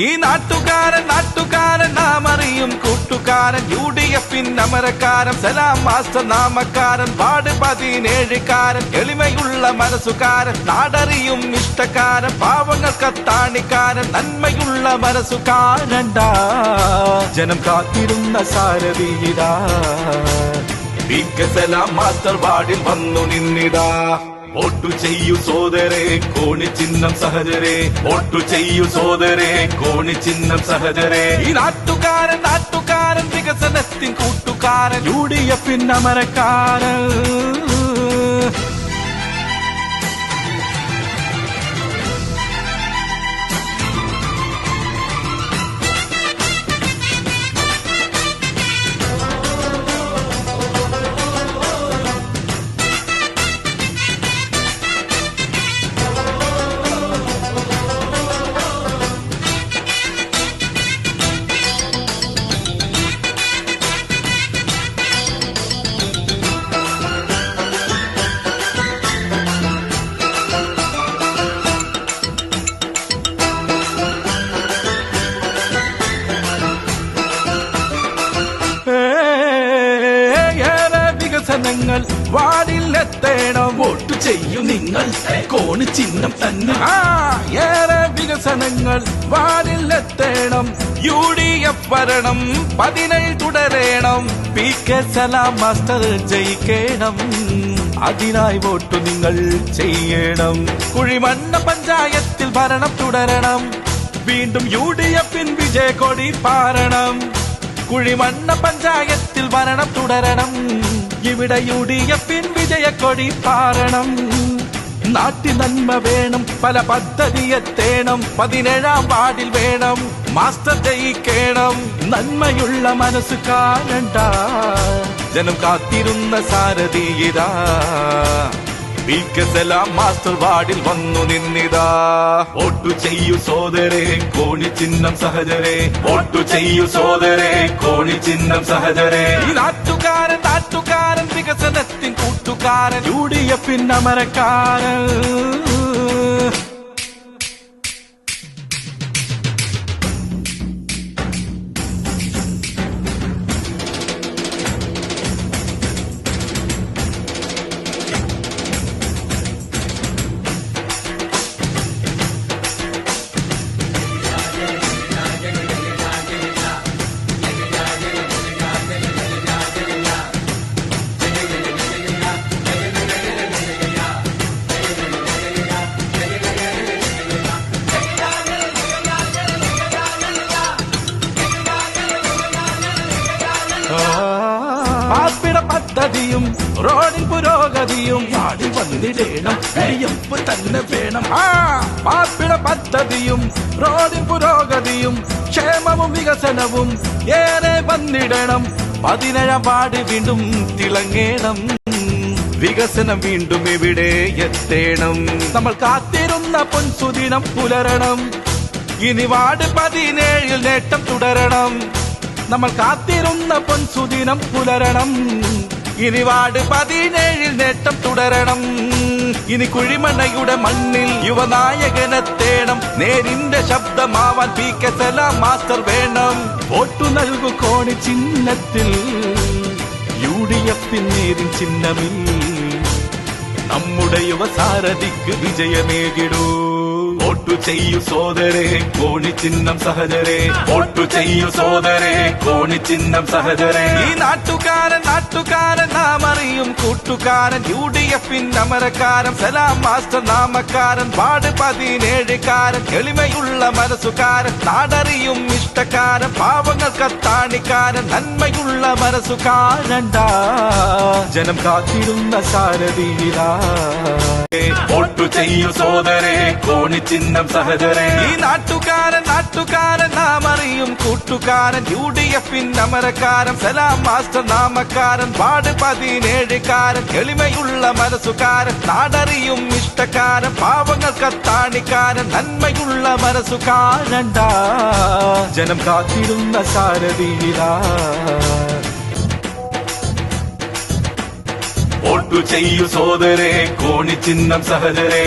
ഈ നാട്ടുകാരൻ നാം അറിയും കൂട്ടുകാരൻ UDF-ൻ അമരക്കാരൻ സലാം മാസ്റ്റർ നാമക്കാരൻ വാർഡ് 17കാരൻ എളിമയുള്ള മനസ്സുകാരൻ നാടറിയും ഇഷ്ടക്കാരൻ പാവങ്ങൾക്ക് താണിക്കാരൻ നന്മയുള്ള മനസ്സുകാരണ്ടാ ജനം കാത്തിരുന്ന സാരഥിയിടാ PK സലാം മാസ്റ്റർ വാർഡിൽ വന്നു നിന്നിടാ വോട്ടു ചെയ്യൂ സോദരേ കോണി ചിഹ്നം സഹചരേ വോട്ടു ചെയ്യൂ സോദരേ കോണി ചിഹ്നം സഹചരേ ഈ നാട്ടുകാരൻ വികസനത്തിൻ കൂട്ടുകാരൻ UDF-ൻ അമരക്കാരൻ വികസനങ്ങൾ വാർഡിലെത്തേണം വോട്ട് ചെയ്യൂ നിങ്ങൾ കോണി ചിഹ്നം തന്നെ ഏറെ വികസനങ്ങൾ വാർഡിലെത്തേണം UDF വരണം 17 തുടരേണം PK സലാം മാസ്റ്റർ ജയിക്കണം അതിനായി വോട്ടു നിങ്ങൾ ചെയ്യണം കുഴിമണ്ണ പഞ്ചായത്തിൽ ഭരണം തുടരണം വീണ്ടും UDF-ൻ വിജയക്കൊടി പാരണം കുഴിമണ്ണ പഞ്ചായത്തിൽ ഭരണം തുടരണം ഇവിടെ UDF-ൻ വിജയക്കൊടി പാരണം നാട്ടി നന്മ വേണം പല പദ്ധതിയെത്തേണം 17-ാം വാർഡിൽ വേണം മാസ്റ്റർ ജയിക്കണം നന്മയുള്ള മനസ്സ് കാണണ്ട ജനം കാത്തിരുന്ന സാരഥിയിതാ PK സലാം മാസ്റ്റർ വാർഡിൽ വന്നു നിന്നിതാ വോട്ടു ചെയ്യൂ സോദരേ കോണി ചിഹ്നം സഹചരേ വോട്ടു ചെയ്യൂ സോദരേ കോണി ചിഹ്നം സഹചരേ ഈ നാട്ടുകാരൻ വികസനത്തിൻ കൂട്ടുകാരൻ UDF-ൻ അമരക്കാരൻ പാർപ്പിട പദ്ധതിയും റോഡിൻ പുരോഗതിയും വാടി വന്നിടേണം UDF തന്നെ വേണം പാർപ്പിട പദ്ധതിയും റോഡിൻ പുരോഗതിയും ക്ഷേമവും വികസനവും ഏറെ വന്നിടണം 17-ാം വാർഡ് വീണ്ടും തിളങ്ങേണം വികസനം വീണ്ടും ഇവിടെ എത്തേണം നമ്മൾ കാത്തിരുന്ന പൊൻസുദിനം പുലരണം ഇനി വാർഡ് 17-ൽ നേട്ടം തുടരണം നമ്മൾ കാത്തിരുന്ന പൊൻസുദിനം പുലരണം ഇനി വാർഡ് 17-ൽ നേട്ടം തുടരണം ഇനി കുഴിമണ്ണയുടെ മണ്ണിൽ യുവനായകനെത്തേണം നേരിന്റെ ശബ്ദമാവാൻ PK സലാം മാസ്റ്റർ വേണം വോട്ടു നൽകു കോണി ചിഹ്നത്തിൽ UDF-ൻ നേരിൻ ചിഹ്നമിൽ നമ്മുടെ യുവസാരഥിക്ക് വിജയമേകിടൂ വോട്ടു ചെയ്യൂ സോദരേ കോണി ചിഹ്നം സഹചരേ വോട്ടു ചെയ്യൂ സോദരേ കോണി ചിഹ്നം സഹചരേ ഈ നാട്ടുകാരൻ നാം അറിയും കൂട്ടുകാരൻ UDF-ൻ അമരക്കാരൻ സലാം മാസ്റ്റർ നാമക്കാരൻ വാർഡ് 17കാരൻ എളിമയുള്ള മനസ്സുകാരൻ നാടറിയും ഇഷ്ടക്കാരൻ പാവങ്ങൾക്ക് താണിക്കാരൻ നന്മയുള്ള മനസ്സുകാരണ്ടാ ജനം കാത്തിരുന്ന സാരഥിയിലാ വോട്ടു ചെയ്യൂ സോദരേ കോണി ചിഹ്നം സഹചരേ ഈ നാട്ടുകാരൻ നാം അറിയും കൂട്ടുകാരൻ UDF-ൻ അമരക്കാരൻ സലാം മാസ്റ്റർ നാമക്കാരൻ വാർഡ് 17കാരൻ എളിമയുള്ള മനസ്സുകാരൻ നാടറിയും ഇഷ്ടക്കാരൻ പാവങ്ങൾക്ക് താണിക്കാരൻ നന്മയുള്ള മനസ്സുകാരണ്ടാ ജനം കാത്തിരുന്ന സാരഥിയിലാ വോട്ടു ചെയ്യൂ സോദരേ കോണി ചിഹ്നം സഹചരേ